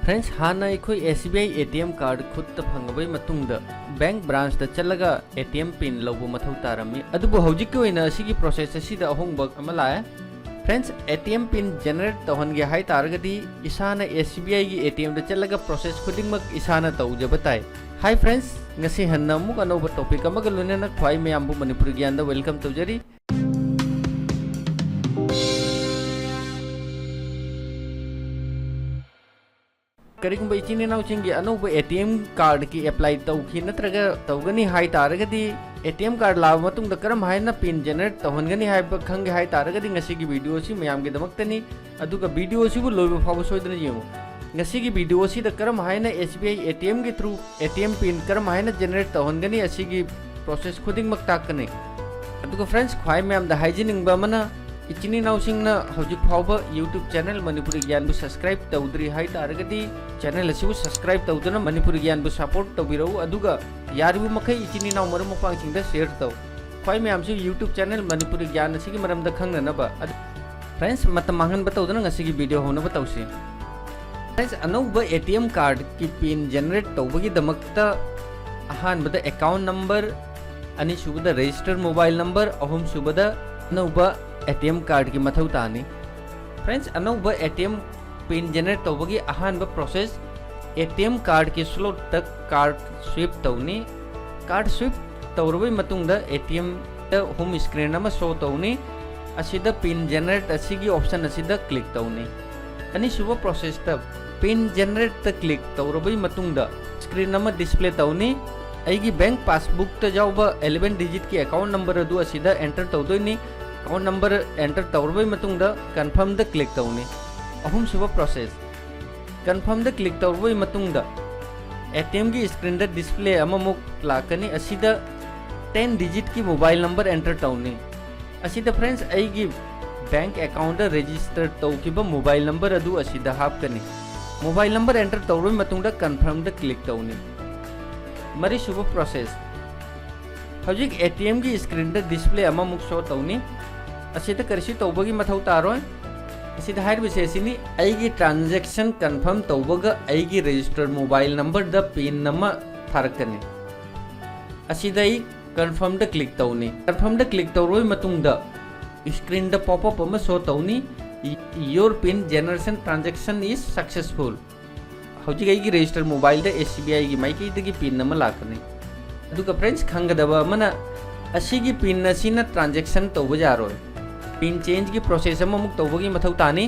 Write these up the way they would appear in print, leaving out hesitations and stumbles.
friends हाना अखोई SBI ATM card खुद फंगबई मतुंगदा bank branch दा चलगा ATM पिन लौबो मथौ तारमी अदुबो हौजिक ओइना असिगी प्रोसेस असिदा अहोंगबा अमा लाए फ्रेंड्स ATM पिन जनरेट तौहनगे हाई तारगदी इसाना SBI गी ATM दा चलगा प्रोसेस खुदिंगमक इसाना तौजब ताई hi friends ngasi hanna muk anouba topic amaga lunena khwai mayambu Manipuri Gyan da welcome tawjari करिगुंबा इचिनी नाउचिंगी अनौब ATM कार्ड की अप्लाई तौखी नत्रगा तौगनी हाई तारगदी ATM कार्ड लाव मतुंगदा करम हाइना पिन जनरेट तौहनगनी हाइबा खंगे हाई तारगदी ngasi वीडियो सी मयामगी दमक्तनी अदुगा वीडियो सिबु लोइबा फाबो सोइदना येमु ngasi वीडियो सी द करम हाइना SBI ATM की थ्रू ATM पिन करम हाइना जनरेट तौहनगनी असिगी प्रोसेस खुदिंग मक ताकने अदुगा फ्रेंड्स ख्वाई मैम द हाइजिनिंग बमना इचिनी नाउसिंगना हौजिक फावबा YouTube चैनल मणिपुरी ज्ञान बु सब्सक्राइब तौद्री हाई तारगदी चैनल असिबु सब्सक्राइब तौदना मणिपुरी ज्ञान बु सपोर्ट तौबिरौ अदुगा यारिबु मखै इचिनी नाउ मरम मपांगसिंगदा शेयर तौ ख्वाई मैम से YouTube चैनल मणिपुरी ज्ञान असिगी मरमदा खंगनबा फ्रेंड्स मतम मांगन बतौदना ngasi वीडियो होना बतौसी फ्रेंड्स अनौब ATM कार्ड की पिन जनरेट तौबगी दमक्ता अहानबदा अकाउंट नंबर अनि सुबदा रजिस्टर मोबाइल नंबर अहुम सुबदा अनौब ATM कार्ड की मथौ तानी फ्रेंड्स अनौब ATM पिन जनरेट तौबगी अहानबा प्रोसेस ATM कार्ड की स्लॉट तक कार्ड स्विप तौनी कार्ड स्विप तौरबई मतुंगदा ATM होम स्क्रीन अमा शो तौनी असिदा पिन जनरेट असिगी ऑप्शन असिदा क्लिक तौनी अनि सुबह प्रोसेस तब पिन जनरेट त क्लिक तौरबई मतुंगदा स्क्रीन अमा डिस्प्ले तौनी अइगी बैंक पासबुक त जाउबा 11 डिजिट की अकाउंट नंबर अदु असिदा एंटर तौदोइनी अकाउंट नंबर एंटर तौरबई मतुंगदा कंफर्म द क्लिक तौनी अहुम सुबह प्रोसेस कंफर्म द क्लिक तौरबई मतुंगदा ATM की स्क्रीन द डिस्प्ले अमा मुक लाकनी असिदा 10 डिजिट की मोबाइल नंबर एंटर तौनी असिदा फ्रेंड्स अइगी बैंक अकाउंट रजिस्टर तौखिबा मोबाइल नंबर अदु असिदा हापकनी मोबाइल नंबर एंटर तौरबई मतुंगदा कंफर्म द क्लिक तौनी मरी सुबह प्रोसेस हौजिक ATM की स्क्रीन द डिस्प्ले अमा मुक शो तौनी असिदा करसी तौबगी मथौ तारोय असिदा हाइर विशेषिनी अइगी ट्रांजैक्शन कंफर्म तौबगा अइगी रजिस्टर मोबाइल नंबर द पिन नमा थारकनी असिदा ई कंफर्म द क्लिक तौनी कंफर्म द क्लिक तौरबई मतुंगदा स्क्रीन द पॉपअप अमा शो तौनी your pin generation transaction is successful हौजिक अइगी रजिस्टर मोबाइल द SBI की माइकी दगी पिन नमा लाकनी अदुगा फ्रेंड्स खंगदबा मना असिगी पिन असिना ट्रांजैक्शन तौबा जारोय पिन चेंज की प्रोसेस अमा मुक तौबगी मथौ तानी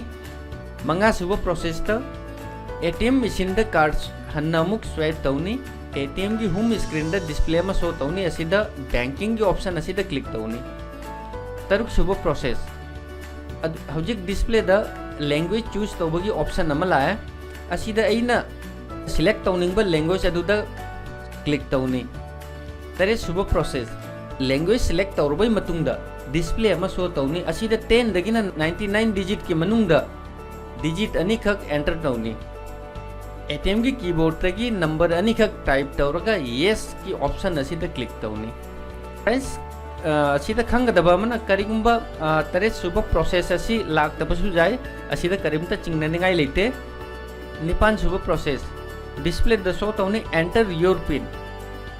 मंगा सुबह प्रोसेस त ATM मशीन द कार्ड हन्ना मुक स्वाइप तौनी ATM की होम स्क्रीन द डिस्प्ले अमा शो तौनी असिदा बैंकिंग की ऑप्शन असिदा क्लिक तौनी तरुक सुबह प्रोसेस हौजिक डिस्प्ले द लैंग्वेज चूज तौबगी ऑप्शन अमा लाए असिदा अइना सिलेक्ट तौनिंगबा लैंग्वेज अदुदा क्लिक तौनी तरे सुबह प्रोसेस लैंग्वेज सिलेक्ट तौरबई मतुंगदा डिस्प्ले अमा शो तौनी असिदा 10 दगिना 99 डिजिट की मनुंगदा डिजिट अनिखक एंटर तौनी ATM की कीबोर्ड तगी नंबर अनिखक टाइप तौरगा येस की ऑप्शन असिदा क्लिक तौनी फ्रेंड्स असिदा खंगदबा मना करिगुंबा तरे सुबह प्रोसेस असी लाक्तबसु जाय असिदा करिमता चिंगननिंगाई लेते निपान सुबह प्रोसेस डिस्प्ले द शो तौनी एंटर योर पिन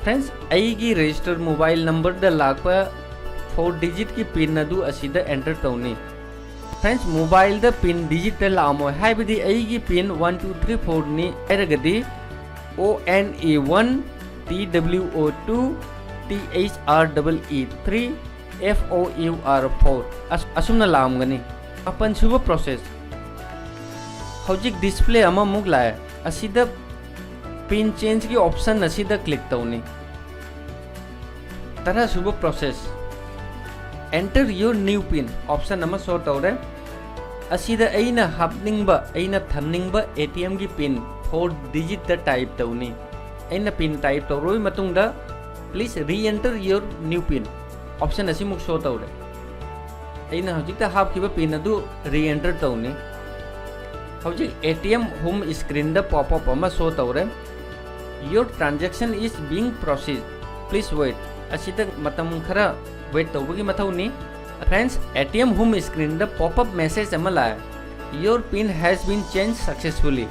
फ्रेंड्स अइगी रजिस्टर मोबाइल नंबर द लाकपा 4 डिजिट की पिन अदु असिदा एंटर तौनी फ्रेंड्स मोबाइल द पिन डिजिटल लामो हाइबदी अइगी पिन 1234 नि एरगदी ONE1 TWO2 THREE3 FOUR4 असुमना लामगनी अपन सुबह प्रोसेस हौजिक डिस्प्ले अमा मुक लाए असिदा पिन चेंज की ऑप्शन असिदा क्लिक तौनी तरह सुबह process enter your new pin option अमा शो तौरे असिदा अइना हापनिंगबा अइना थमनिंगबा ATM की पिन 4 डिजिट द टाइप तौनी अइना पिन टाइप तौरोय मतुंगदा please re-enter your new pin option असी मुक शो तौरे अइना हौजिकता हापखिबा पिन अदु री एंटर तौनी हौजिक ATM home screen the popup अमा शो तौरे your transaction is being processed please wait असिदा मतम खरा वेट तौबगी मथौनी friends ATM home screen the popup message अमा लाए your pin has been change successfully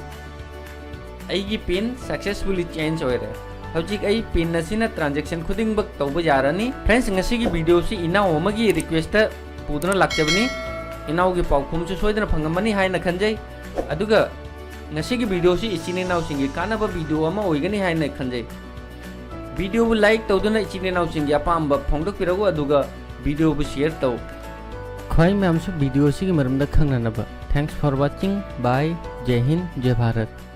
ꯑꯩꯒꯤ ꯄꯤꯟ ꯁꯛꯁꯦꯁꯐꯨली चेंज ꯑꯣꯏꯔꯦ ꯍꯧꯖꯤꯛ ꯑꯩ ꯄꯤꯟ ꯑꯁꯤꯅ ꯇ꯭ꯔꯥꯟꯖꯦꯛꯁꯟ ꯈꯨꯗꯤꯡꯃꯛ ꯇꯧꯕ ꯌꯥꯔꯅꯤ ꯐ꯭ꯔꯦꯟड्स ꯉꯁꯤꯒꯤ ꯚꯤꯗꯤꯑꯣꯁꯤ ꯏꯅꯥꯎ ꯑꯃꯒꯤ ꯔꯤꯀ꯭ꯋꯦꯁꯇ ꯄꯨꯗꯨꯅ ꯂꯥꯛꯆꯕꯅꯤ ꯏꯅꯥꯎꯒꯤ ꯄꯥꯎꯈꯨꯝꯁꯨ ꯁꯣꯏꯗꯅ ꯐꯪꯉꯝꯃꯅꯤ ꯍꯥꯏꯅ ꯈꯟꯖꯩ ꯑꯗꯨꯒ ꯉꯁꯤꯒꯤ ꯚꯤꯗꯤꯑꯣꯁꯤ ꯏꯆꯤꯟ ꯏꯅꯥꯎꯁꯤꯡꯒꯤ ꯀꯥꯟꯅꯕ ꯚꯤꯗꯤꯑꯣ ꯑꯃ ꯑꯣꯏꯒꯅꯤ ꯍꯥꯏꯅ ꯈꯟꯖꯩ ꯚꯤꯗꯤꯑꯣꯕꯨ ꯂꯥꯏꯛ ꯇꯧꯗꯨꯅ ꯏꯆꯤꯟ ꯏꯅꯥꯎꯁꯤꯡꯒꯤ ꯑꯄꯥꯝꯕ ꯐꯣꯡꯗꯣꯛꯄꯤꯔꯛꯎ ꯑꯗꯨꯒ ꯚꯤꯗꯤꯑꯣꯕꯨ ꯁꯦꯌꯔ ꯇꯧ ꯈ꯭ꯋꯥꯏ ꯃꯌꯥꯝꯁꯨ ꯚꯤꯗꯤꯑꯣ ꯑꯁꯤꯒꯤ ꯃꯔꯝꯗ ꯈꯪꯅꯅꯕ ꯊꯦꯡꯛꯁ ꯐꯣर वाचिंग बाय जय हिंद जय भारत